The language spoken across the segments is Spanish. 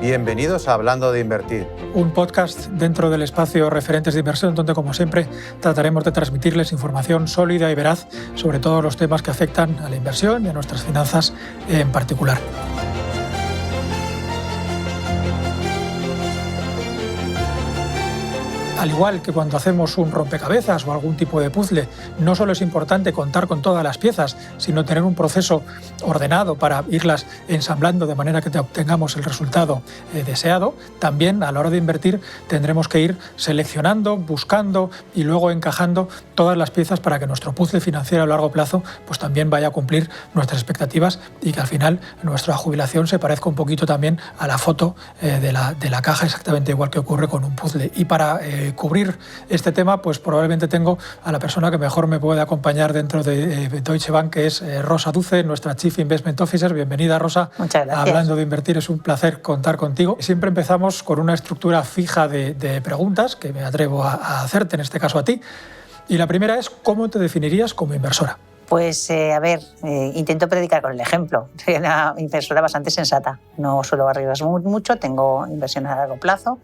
Bienvenidos a Hablando de Invertir. Un podcast dentro del espacio Referentes de Inversión, donde, como siempre, trataremos de transmitirles información sólida y veraz sobre todos los temas que afectan a la inversión y a nuestras finanzas en particular. Al igual que cuando hacemos un rompecabezas o algún tipo de puzzle, no solo es importante contar con todas las piezas, sino tener un proceso ordenado para irlas ensamblando de manera que obtengamos el resultado deseado. También a la hora de invertir tendremos que ir seleccionando, buscando y luego encajando todas las piezas para que nuestro puzzle financiero a largo plazo pues también vaya a cumplir nuestras expectativas y que al final nuestra jubilación se parezca un poquito también a la foto de la caja, exactamente igual que ocurre con un puzzle. Y para cubrir este tema, pues probablemente tengo a la persona que mejor me puede acompañar dentro de Deutsche Bank, que es Rosa Duce, nuestra Chief Investment Officer. Bienvenida, Rosa. Muchas gracias. Hablando de invertir, es un placer contar contigo. Siempre empezamos con una estructura fija de preguntas que me atrevo a hacerte, en este caso a ti. Y la primera es, ¿cómo te definirías como inversora? Pues, intento predicar con el ejemplo. Soy una inversora bastante sensata. No suelo arriesgar mucho, tengo inversiones a largo plazo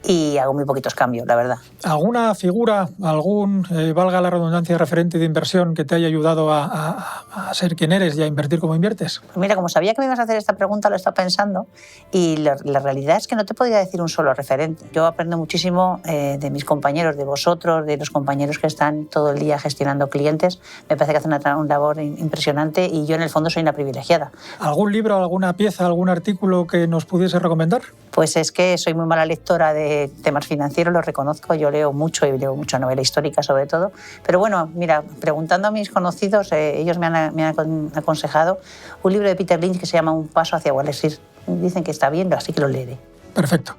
y hago muy poquitos cambios, la verdad. ¿Alguna figura, valga la redundancia, referente de inversión que te haya ayudado a ser quien eres y a invertir como inviertes? Pues mira, como sabía que me ibas a hacer esta pregunta, lo he estado pensando y la realidad es que no te podría decir un solo referente. Yo aprendo muchísimo de mis compañeros, de vosotros, de los compañeros que están todo el día gestionando clientes. Me parece que hacen una labor impresionante y yo en el fondo soy una privilegiada. ¿Algún libro, alguna pieza, algún artículo que nos pudiese recomendar? Pues es que soy muy mala lectora de temas financieros, lo reconozco, yo leo mucho y leo mucha novela histórica sobre todo, pero bueno, mira, preguntando a mis conocidos, ellos me han aconsejado un libro de Peter Lynch que se llama Un paso hacia Wall Street. Dicen que está bien, así que lo leeré. Perfecto,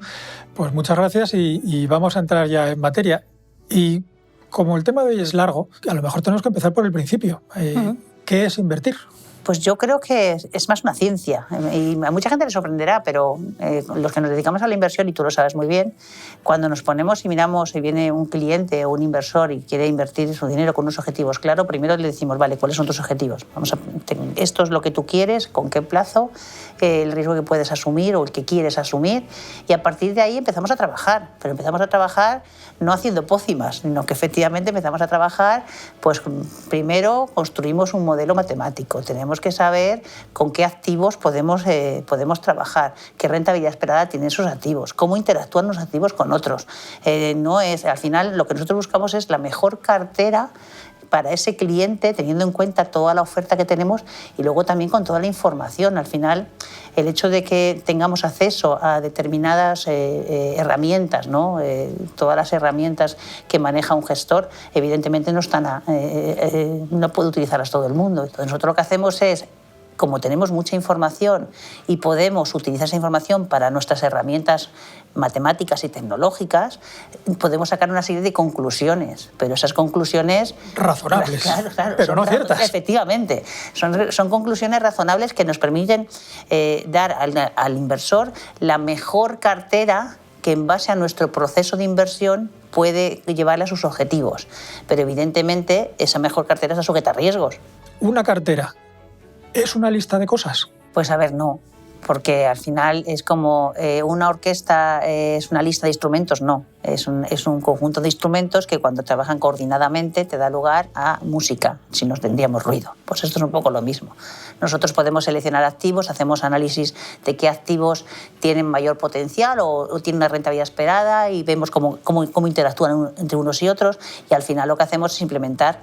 pues muchas gracias y vamos a entrar ya en materia. Y como el tema de hoy es largo, a lo mejor tenemos que empezar por el principio. ¿Qué es invertir? Pues yo creo que es más una ciencia y a mucha gente le sorprenderá, pero los que nos dedicamos a la inversión, y tú lo sabes muy bien, cuando nos ponemos y miramos y viene un cliente o un inversor y quiere invertir su dinero con unos objetivos claros, primero le decimos, vale, ¿cuáles son tus objetivos? Esto es lo que tú quieres, con qué plazo, el riesgo que puedes asumir o el que quieres asumir, y a partir de ahí empezamos a trabajar, pero empezamos a trabajar no haciendo pócimas, sino que efectivamente empezamos a trabajar, pues primero construimos un modelo matemático, tenemos que saber con qué activos podemos trabajar, qué rentabilidad esperada tienen esos activos, cómo interactúan los activos con otros. Al final lo que nosotros buscamos es la mejor cartera para ese cliente, teniendo en cuenta toda la oferta que tenemos y luego también con toda la información. Al final, el hecho de que tengamos acceso a determinadas herramientas, ¿no? Todas las herramientas que maneja un gestor, evidentemente no puede utilizarlas todo el mundo. Entonces, nosotros lo que hacemos es, como tenemos mucha información y podemos utilizar esa información para nuestras herramientas matemáticas y tecnológicas, podemos sacar una serie de conclusiones, pero esas conclusiones... Razonables, claro, pero no ciertas. Efectivamente, son conclusiones razonables que nos permiten dar al inversor la mejor cartera que en base a nuestro proceso de inversión puede llevarle a sus objetivos. Pero evidentemente esa mejor cartera está sujeta a riesgos. Una cartera ¿es una lista de cosas? Pues a ver, no, porque al final es como una orquesta es una lista de instrumentos, no. Es un conjunto de instrumentos que cuando trabajan coordinadamente te da lugar a música, si nos tendríamos ruido. Pues esto es un poco lo mismo. Nosotros podemos seleccionar activos, hacemos análisis de qué activos tienen mayor potencial o tienen una rentabilidad esperada y vemos cómo interactúan entre unos y otros, y al final lo que hacemos es implementar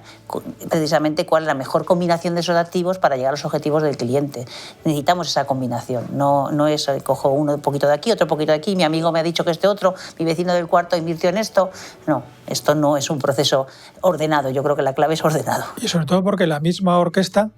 precisamente cuál es la mejor combinación de esos activos para llegar a los objetivos del cliente. Necesitamos esa combinación, no es cojo un poquito de aquí, otro poquito de aquí, mi amigo me ha dicho que este otro, mi vecino del cuarto invirtió en esto. No, esto no es un proceso ordenado, yo creo que la clave es ordenado. Y sobre todo porque la misma orquesta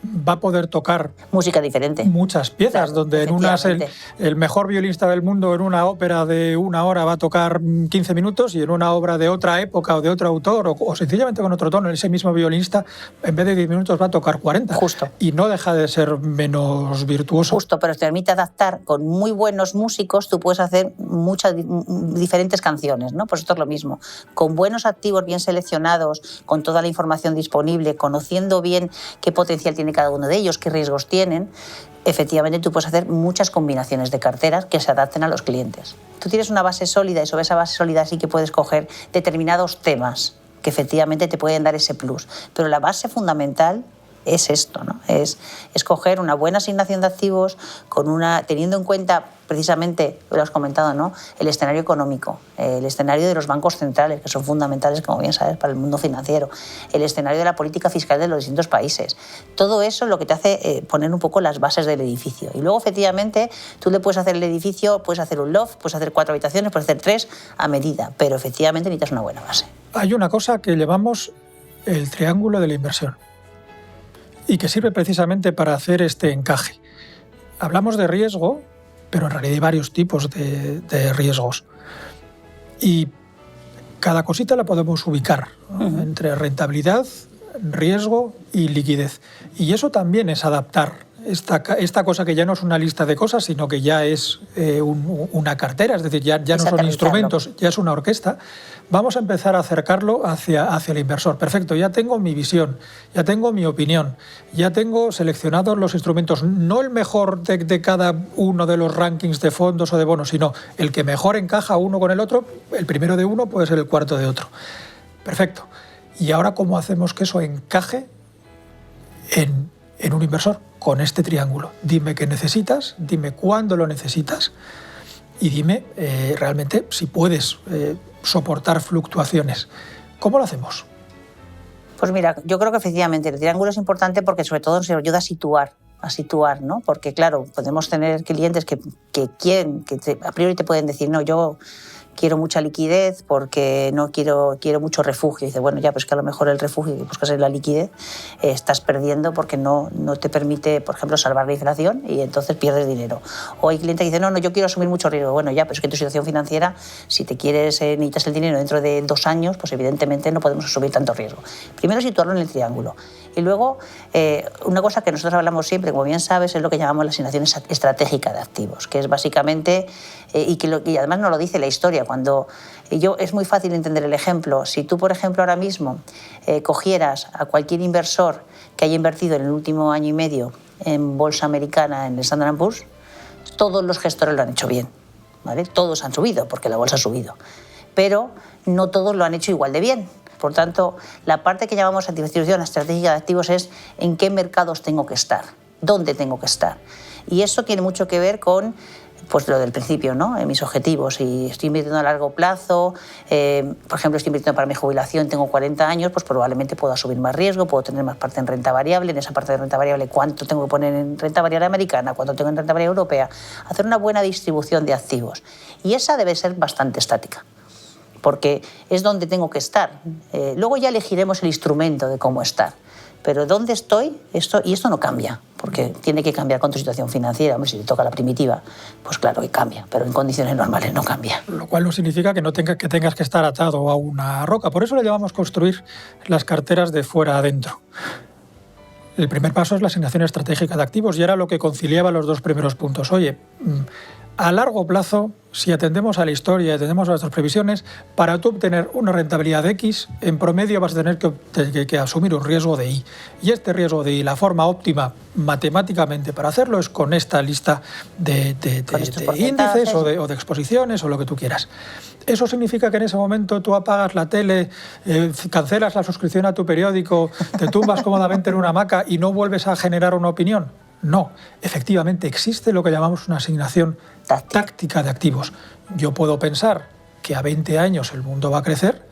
va a poder tocar música diferente, muchas piezas, claro, donde en unas el mejor violista del mundo en una ópera de 1 hora va a tocar 15 minutos y en una obra de otra época o de otro autor o sencillamente con otro tono, ese mismo violinista en vez de 10 minutos va a tocar 40. Justo. Y no deja de ser menos virtuoso. Justo, pero te permite adaptar con muy buenos músicos, tú puedes hacer muchas diferentes canciones, ¿no? Pues esto es lo mismo. Con buenos activos bien seleccionados, con toda la información disponible, conociendo bien qué potencial tiene tiene cada uno de ellos, qué riesgos tienen, efectivamente tú puedes hacer muchas combinaciones de carteras que se adapten a los clientes. Tú tienes una base sólida y sobre esa base sólida sí que puedes coger determinados temas que efectivamente te pueden dar ese plus. Pero la base fundamental es esto, ¿no? Es coger una buena asignación de activos teniendo en cuenta precisamente, lo has comentado, ¿no? El escenario económico, el escenario de los bancos centrales, que son fundamentales, como bien sabes, para el mundo financiero, el escenario de la política fiscal de los distintos países. Todo eso es lo que te hace poner un poco las bases del edificio. Y luego, efectivamente, tú le puedes hacer el edificio, puedes hacer un loft, puedes hacer 4 habitaciones, puedes hacer 3 a medida, pero efectivamente necesitas una buena base. Hay una cosa que llamamos el triángulo de la inversión y que sirve precisamente para hacer este encaje. Hablamos de riesgo, pero en realidad hay varios tipos de riesgos. Y cada cosita la podemos ubicar, ¿no? Entre rentabilidad, riesgo y liquidez. Y eso también es adaptar esta cosa que ya no es una lista de cosas, sino que ya es una cartera, es decir, ya no son instrumentos, ya es una orquesta. Vamos a empezar a acercarlo hacia el inversor. Perfecto, ya tengo mi visión, ya tengo mi opinión, ya tengo seleccionados los instrumentos, no el mejor de cada uno de los rankings de fondos o de bonos, sino el que mejor encaja uno con el otro. El primero de uno puede ser el cuarto de otro. Perfecto. ¿Y ahora cómo hacemos que eso encaje en un inversor? Con este triángulo. Dime qué necesitas, dime cuándo lo necesitas y dime realmente si puedes soportar fluctuaciones. ¿Cómo lo hacemos? Pues mira, yo creo que efectivamente el triángulo es importante porque sobre todo nos ayuda a situar, ¿no? Porque claro, podemos tener clientes que a priori te pueden decir, no, yo quiero mucha liquidez porque no quiero mucho refugio. Y dice, bueno, ya, pues que a lo mejor el refugio que buscas es la liquidez, estás perdiendo porque no te permite, por ejemplo, salvar la inflación y entonces pierdes dinero. O hay clientes que dicen, no, yo quiero asumir mucho riesgo. Bueno, ya, pero es que en tu situación financiera, si necesitas el dinero dentro de 2 años, pues evidentemente no podemos asumir tanto riesgo. Primero situarlo en el triángulo. Y luego, una cosa que nosotros hablamos siempre, como bien sabes, es lo que llamamos la asignación estratégica de activos, que es básicamente, y además nos lo dice la historia, es muy fácil entender el ejemplo. Si tú, por ejemplo, ahora mismo cogieras a cualquier inversor que haya invertido en el último año y medio en bolsa americana, en el Standard & Poor's, todos los gestores lo han hecho bien, ¿vale? Todos han subido, porque la bolsa ha subido, pero no todos lo han hecho igual de bien. Por tanto, la parte que llamamos distribución estratégica de activos es en qué mercados tengo que estar, dónde tengo que estar. Y eso tiene mucho que ver con pues lo del principio, ¿no? Mis objetivos. Si estoy invirtiendo a largo plazo, por ejemplo, estoy invirtiendo para mi jubilación, tengo 40 años, pues probablemente puedo asumir más riesgo, puedo tener más parte en renta variable. En esa parte de renta variable, ¿cuánto tengo que poner en renta variable americana? ¿Cuánto tengo en renta variable europea? Hacer una buena distribución de activos. Y esa debe ser bastante estática, porque es donde tengo que estar. Luego ya elegiremos el instrumento de cómo estar. Pero ¿dónde estoy? Esto no cambia, porque tiene que cambiar con tu situación financiera. Hombre, si te toca la primitiva, pues claro que cambia, pero en condiciones normales no cambia. Lo cual no significa que tengas que estar atado a una roca. Por eso le llamamos construir las carteras de fuera a adentro. El primer paso es la asignación estratégica de activos y era lo que conciliaba los 2 primeros puntos. Oye, a largo plazo, si atendemos a la historia y atendemos a nuestras previsiones, para tú obtener una rentabilidad de X, en promedio vas a tener que asumir un riesgo de Y. Y este riesgo de Y, la forma óptima matemáticamente para hacerlo es con esta lista de índices o de exposiciones o lo que tú quieras. Eso significa que en ese momento tú apagas la tele, cancelas la suscripción a tu periódico, te tumbas cómodamente en una hamaca y no vuelves a generar una opinión. No, efectivamente existe lo que llamamos una asignación táctica de activos. Yo puedo pensar que a 20 años el mundo va a crecer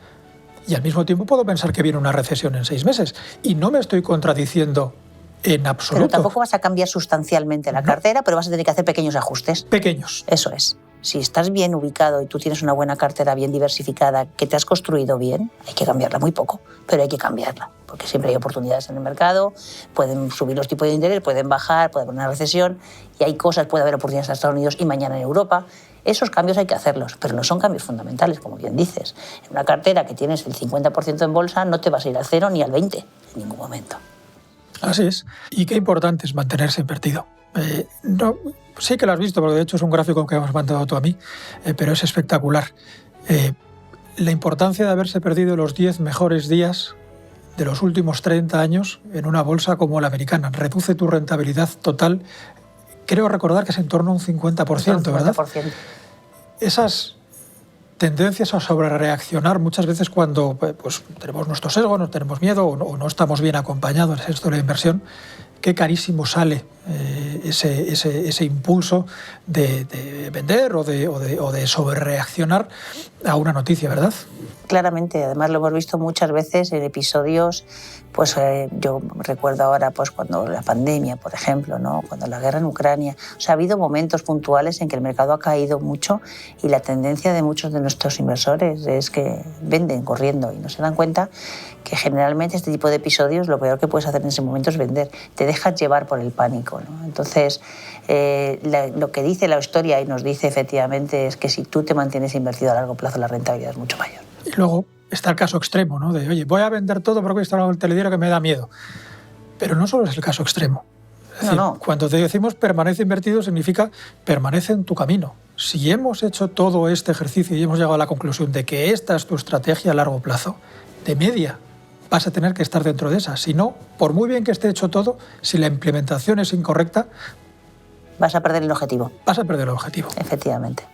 y al mismo tiempo puedo pensar que viene una recesión en 6 meses. Y no me estoy contradiciendo en absoluto. Pero tampoco vas a cambiar sustancialmente la cartera, pero vas a tener que hacer pequeños ajustes. Pequeños. Eso es. Si estás bien ubicado y tú tienes una buena cartera bien diversificada, que te has construido bien, hay que cambiarla muy poco, pero hay que cambiarla, porque siempre hay oportunidades en el mercado, pueden subir los tipos de interés, pueden bajar, puede haber una recesión, y hay cosas, puede haber oportunidades en Estados Unidos y mañana en Europa. Esos cambios hay que hacerlos, pero no son cambios fundamentales, como bien dices. En una cartera que tienes el 50% en bolsa, no te vas a ir al 0 ni al 20 en ningún momento. Así es. Y qué importante es mantenerse invertido. Sí que lo has visto, porque de hecho es un gráfico que hemos mandado tú a mí, pero es espectacular. La importancia de haberse perdido los 10 mejores días de los últimos 30 años en una bolsa como la americana. Reduce tu rentabilidad total, creo recordar que es en torno a un 50%, ¿verdad? 50%. Esas tendencias a sobrereaccionar muchas veces cuando pues, tenemos nuestro sesgo, no tenemos miedo o no estamos bien acompañados en esto de la inversión, qué carísimo sale ese impulso de vender o de sobrereaccionar a una noticia, ¿verdad? Claramente, además lo hemos visto muchas veces en episodios, pues yo recuerdo ahora pues cuando la pandemia, por ejemplo, ¿no? Cuando la guerra en Ucrania, o sea, ha habido momentos puntuales en que el mercado ha caído mucho y la tendencia de muchos de nuestros inversores es que venden corriendo y no se dan cuenta que generalmente este tipo de episodios lo peor que puedes hacer en ese momento es vender, te dejas llevar por el pánico, ¿no? Entonces, lo que dice la historia y nos dice efectivamente es que si tú te mantienes invertido a largo plazo la rentabilidad es mucho mayor. Y luego está el caso extremo, ¿no? De, oye, voy a vender todo porque he visto algo en el telediario que me da miedo. Pero no solo es el caso extremo. Es decir, No. Cuando te decimos permanece invertido significa permanece en tu camino. Si hemos hecho todo este ejercicio y hemos llegado a la conclusión de que esta es tu estrategia a largo plazo, de media vas a tener que estar dentro de esa. Si no, por muy bien que esté hecho todo, si la implementación es incorrecta, vas a perder el objetivo. Vas a perder el objetivo. Efectivamente.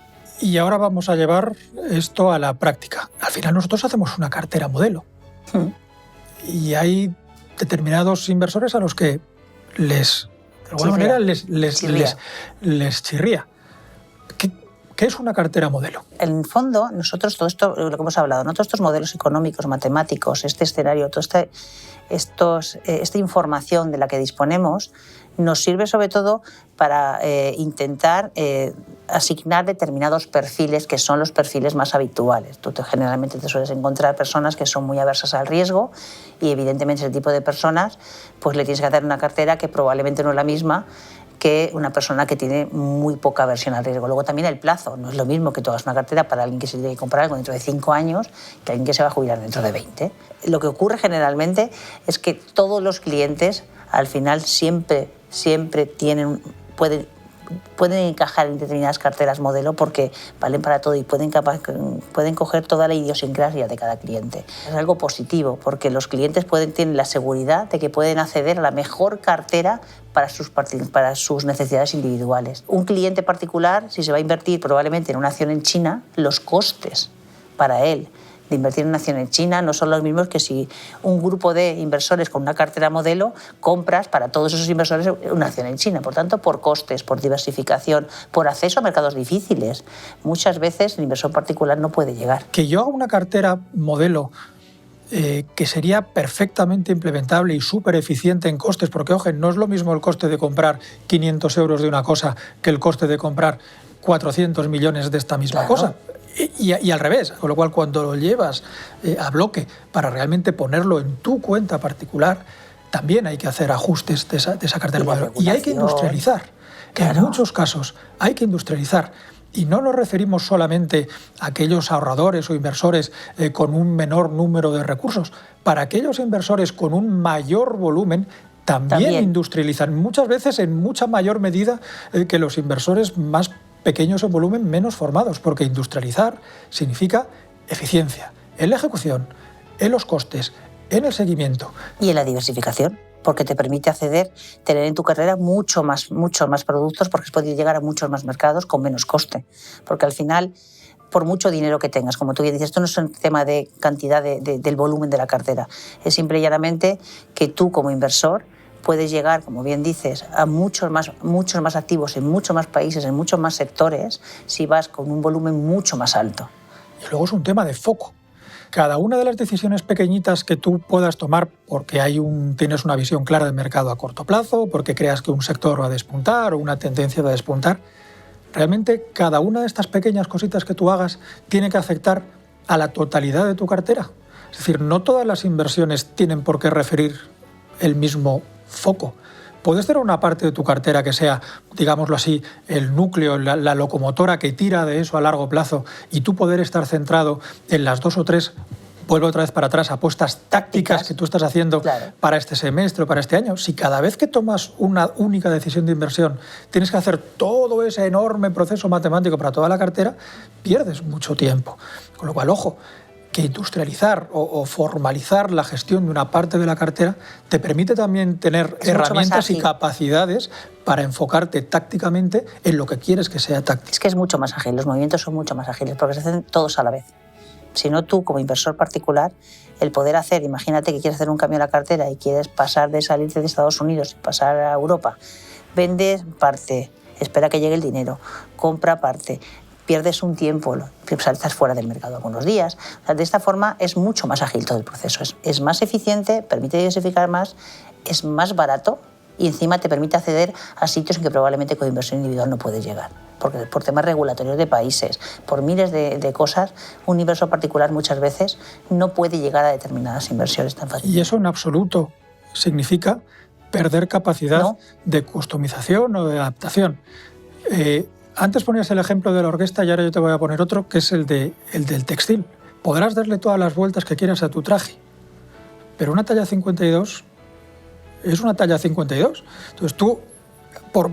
Y ahora vamos a llevar esto a la práctica. Al final nosotros hacemos una cartera modelo. Y hay determinados inversores a los que de alguna manera les chirría. ¿Qué es una cartera modelo? En el fondo, nosotros todo esto, lo que hemos hablado, ¿no? Todos estos modelos económicos, matemáticos, este escenario, toda esta información de la que disponemos, nos sirve sobre todo para intentar asignar determinados perfiles que son los perfiles más habituales. Tú generalmente te sueles encontrar personas que son muy aversas al riesgo y evidentemente ese tipo de personas pues le tienes que hacer una cartera que probablemente no es la misma que una persona que tiene muy poca aversión al riesgo. Luego también el plazo. No es lo mismo que tú hagas una cartera para alguien que se tiene que comprar algo dentro de 5 años que alguien que se va a jubilar dentro de 20. Lo que ocurre generalmente es que todos los clientes al final siempre pueden encajar en determinadas carteras modelo porque valen para todo y pueden coger toda la idiosincrasia de cada cliente. Es algo positivo porque los clientes tienen la seguridad de que pueden acceder a la mejor cartera para sus necesidades individuales. Un cliente particular, si se va a invertir probablemente en una acción en China, los costes para él de invertir en una acción en China no son los mismos que si un grupo de inversores con una cartera modelo compras para todos esos inversores una acción en China. Por tanto, por costes, por diversificación, por acceso a mercados difíciles. Muchas veces el inversor particular no puede llegar. Que yo haga una cartera modelo que sería perfectamente implementable y súper eficiente en costes, porque, ojo, no es lo mismo el coste de comprar 500 euros de una cosa que el coste de comprar 400 millones de esta misma cosa. Y al revés, con lo cual cuando lo llevas a bloque para realmente ponerlo en tu cuenta particular, también hay que hacer ajustes de esa cartera modelo. Y hay que industrializar. Claro. En muchos casos hay que industrializar. Y no nos referimos solamente a aquellos ahorradores o inversores con un menor número de recursos. Para aquellos inversores con un mayor volumen, también industrializan. Muchas veces en mucha mayor medida que los inversores más pequeños en volumen, menos formados, porque industrializar significa eficiencia en la ejecución, en los costes, en el seguimiento. Y en la diversificación, porque te permite tener en tu carrera mucho más productos, porque puedes llegar a muchos más mercados con menos coste. Porque al final, por mucho dinero que tengas, como tú bien dices, esto no es un tema de cantidad del volumen de la cartera, es simple y llanamente que tú como inversor puedes llegar, como bien dices, a muchos más activos en muchos más países, en muchos más sectores, si vas con un volumen mucho más alto. Y luego es un tema de foco. Cada una de las decisiones pequeñitas que tú puedas tomar porque tienes una visión clara de mercado a corto plazo, porque creas que un sector va a despuntar o una tendencia va a despuntar, realmente cada una de estas pequeñas cositas que tú hagas tiene que afectar a la totalidad de tu cartera. Es decir, no todas las inversiones tienen por qué referir el mismo foco. Puedes tener una parte de tu cartera que sea, digámoslo así, el núcleo, la locomotora que tira de eso a largo plazo y tú poder estar centrado en las 2 o 3, vuelvo otra vez para atrás, apuestas tácticas que tú estás haciendo para este semestre o para este año. Si cada vez que tomas una única decisión de inversión tienes que hacer todo ese enorme proceso matemático para toda la cartera, pierdes mucho tiempo. Con lo cual, ojo, que industrializar o formalizar la gestión de una parte de la cartera te permite también tener herramientas y capacidades para enfocarte tácticamente en lo que quieres que sea táctico. Es que es mucho más ágil, los movimientos son mucho más ágiles porque se hacen todos a la vez. Si no, tú como inversor particular, el poder hacer, imagínate que quieres hacer un cambio en la cartera y quieres pasar de salirte de Estados Unidos y pasar a Europa, vendes parte, espera que llegue el dinero, compra parte, pierdes un tiempo, estás fuera del mercado algunos días. O sea, de esta forma es mucho más ágil todo el proceso, es más eficiente, permite diversificar más, es más barato y encima te permite acceder a sitios en que probablemente con inversión individual no puedes llegar. Porque por temas regulatorios de países, por miles de cosas, un inversor particular muchas veces no puede llegar a determinadas inversiones tan fácilmente. Y eso en absoluto significa perder capacidad de customización o de adaptación. Antes ponías el ejemplo de la orquesta y ahora yo te voy a poner otro, que es el del textil. Podrás darle todas las vueltas que quieras a tu traje, pero una talla 52 es una talla 52. Entonces tú,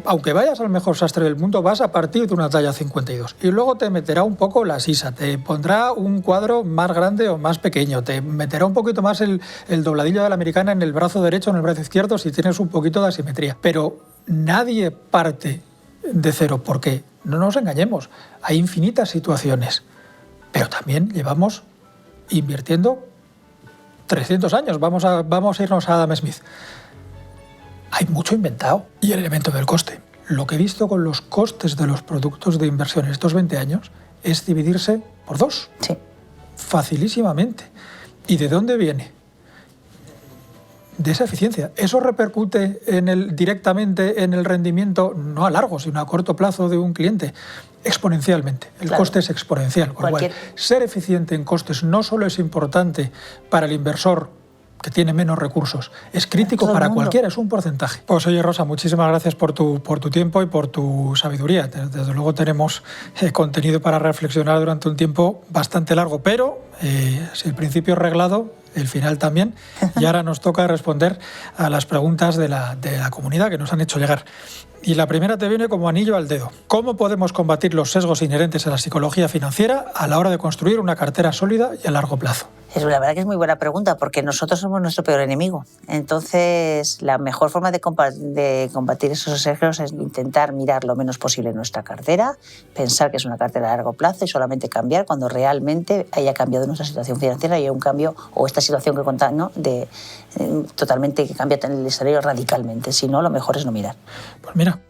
aunque vayas al mejor sastre del mundo, vas a partir de una talla 52 y luego te meterá un poco la sisa, te pondrá un cuadro más grande o más pequeño, te meterá un poquito más el dobladillo de la americana en el brazo derecho o en el brazo izquierdo si tienes un poquito de asimetría. Pero nadie parte de cero, porque no nos engañemos, hay infinitas situaciones, pero también llevamos invirtiendo 300 años, vamos a irnos a Adam Smith. Hay mucho inventado. Y el elemento del coste. Lo que he visto con los costes de los productos de inversión en estos 20 años es dividirse por 2. Sí. Facilísimamente. ¿Y de dónde viene? De esa eficiencia. Eso repercute directamente en el rendimiento, no a largo, sino a corto plazo de un cliente, exponencialmente. El coste es exponencial. Con lo cual, ser eficiente en costes no solo es importante para el inversor que tiene menos recursos, es crítico para cualquiera, es un porcentaje. Pues oye, Rosa, muchísimas gracias por tu tiempo y por tu sabiduría. Desde luego tenemos contenido para reflexionar durante un tiempo bastante largo, pero si el principio es reglado, el final también. Y ahora nos toca responder a las preguntas de la comunidad que nos han hecho llegar. Y la primera te viene como anillo al dedo. ¿Cómo podemos combatir los sesgos inherentes a la psicología financiera a la hora de construir una cartera sólida y a largo plazo? La verdad que es muy buena pregunta, porque nosotros somos nuestro peor enemigo. Entonces, la mejor forma de combatir esos sesgos es intentar mirar lo menos posible nuestra cartera, pensar que es una cartera a largo plazo y solamente cambiar cuando realmente haya cambiado nuestra situación financiera y haya un cambio, o esta situación que contamos, totalmente que cambia el escenario radicalmente. Si no, lo mejor es no mirar. Pues mira,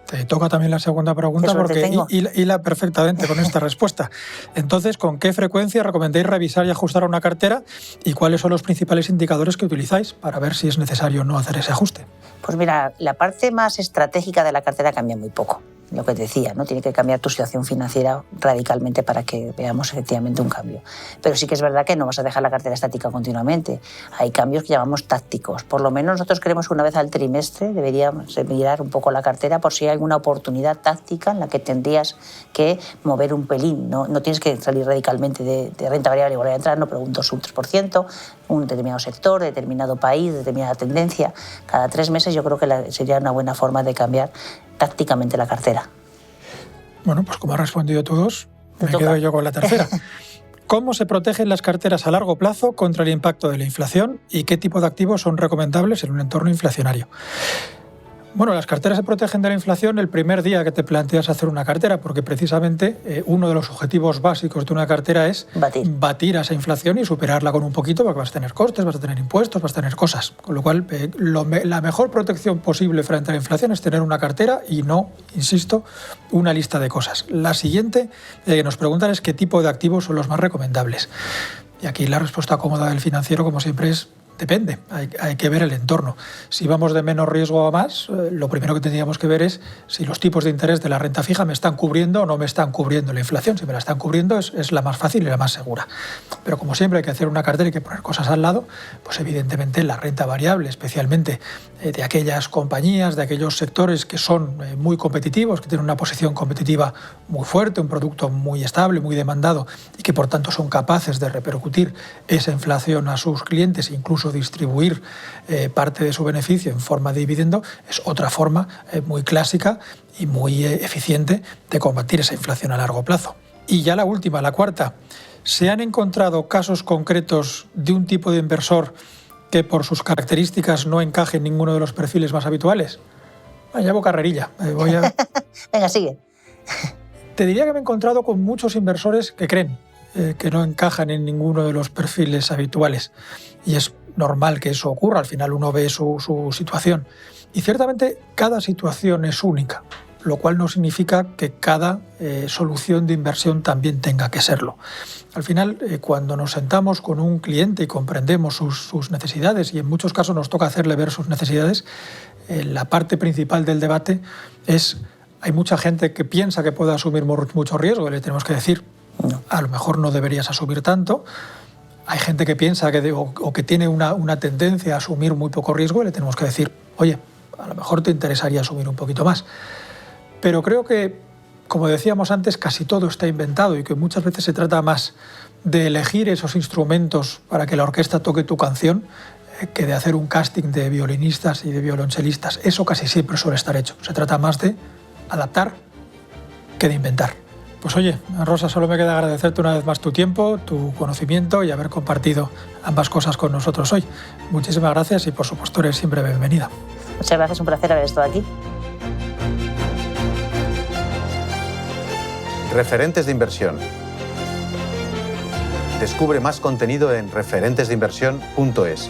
te toca también la segunda pregunta porque hila perfectamente con esta respuesta. Entonces, ¿con qué frecuencia recomendáis revisar y ajustar una cartera y cuáles son los principales indicadores que utilizáis para ver si es necesario o no hacer ese ajuste? Pues mira, la parte más estratégica de la cartera cambia muy poco. Lo que te decía, ¿no? Tiene que cambiar tu situación financiera radicalmente para que veamos efectivamente un cambio. Pero sí que es verdad que no vas a dejar la cartera estática continuamente. Hay cambios que llamamos tácticos. Por lo menos nosotros creemos que una vez al trimestre deberíamos mirar un poco la cartera por si hay alguna oportunidad táctica en la que tendrías que mover un pelín. No tienes que salir radicalmente de renta variable y volver a entrar, no, pero un 2 o un 3%, un determinado sector, determinado país, determinada tendencia. Cada 3 meses yo creo que sería una buena forma de cambiar tácticamente la cartera. Bueno, pues como has respondido todos, me quedo yo con la tercera. ¿Cómo se protegen las carteras a largo plazo contra el impacto de la inflación y qué tipo de activos son recomendables en un entorno inflacionario? Bueno, las carteras se protegen de la inflación el primer día que te planteas hacer una cartera, porque precisamente uno de los objetivos básicos de una cartera es batir a esa inflación y superarla con un poquito, porque vas a tener costes, vas a tener impuestos, vas a tener cosas. Con lo cual, la mejor protección posible frente a la inflación es tener una cartera y no, insisto, una lista de cosas. La siguiente que nos preguntan es qué tipo de activos son los más recomendables. Y aquí la respuesta cómoda del financiero, como siempre, es depende, hay que ver el entorno. Si vamos de menos riesgo a más, lo primero que tendríamos que ver es si los tipos de interés de la renta fija me están cubriendo o no me están cubriendo la inflación. Si me la están cubriendo es la más fácil y la más segura. Pero como siempre hay que hacer una cartera y hay que poner cosas al lado, pues evidentemente la renta variable, especialmente de aquellas compañías, de aquellos sectores que son muy competitivos, que tienen una posición competitiva muy fuerte, un producto muy estable, muy demandado y que por tanto son capaces de repercutir esa inflación a sus clientes e incluso distribuir parte de su beneficio en forma de dividendo, es otra forma muy clásica y muy eficiente de combatir esa inflación a largo plazo. Y ya la última, la cuarta. ¿Se han encontrado casos concretos de un tipo de inversor que por sus características no encaje en ninguno de los perfiles más habituales? Llevo carrerilla. Venga, sigue. Te diría que me he encontrado con muchos inversores que creen que no encajan en ninguno de los perfiles habituales. Y es normal que eso ocurra, al final uno ve su situación. Y ciertamente cada situación es única, lo cual no significa que cada solución de inversión también tenga que serlo. Al final, cuando nos sentamos con un cliente y comprendemos sus necesidades, y en muchos casos nos toca hacerle ver sus necesidades, la parte principal del debate es: hay mucha gente que piensa que puede asumir mucho riesgo y le tenemos que decir, no, a lo mejor no deberías asumir tanto. Hay gente que piensa o que tiene una tendencia a asumir muy poco riesgo y le tenemos que decir, oye, a lo mejor te interesaría asumir un poquito más. Pero creo que, como decíamos antes, casi todo está inventado y que muchas veces se trata más de elegir esos instrumentos para que la orquesta toque tu canción que de hacer un casting de violinistas y de violonchelistas. Eso casi siempre suele estar hecho. Se trata más de adaptar que de inventar. Pues oye, Rosa, solo me queda agradecerte una vez más tu tiempo, tu conocimiento y haber compartido ambas cosas con nosotros hoy. Muchísimas gracias y por supuesto eres siempre bienvenida. Muchas gracias, un placer haber estado aquí. Referentes de inversión. Descubre más contenido en referentesdeinversión.es.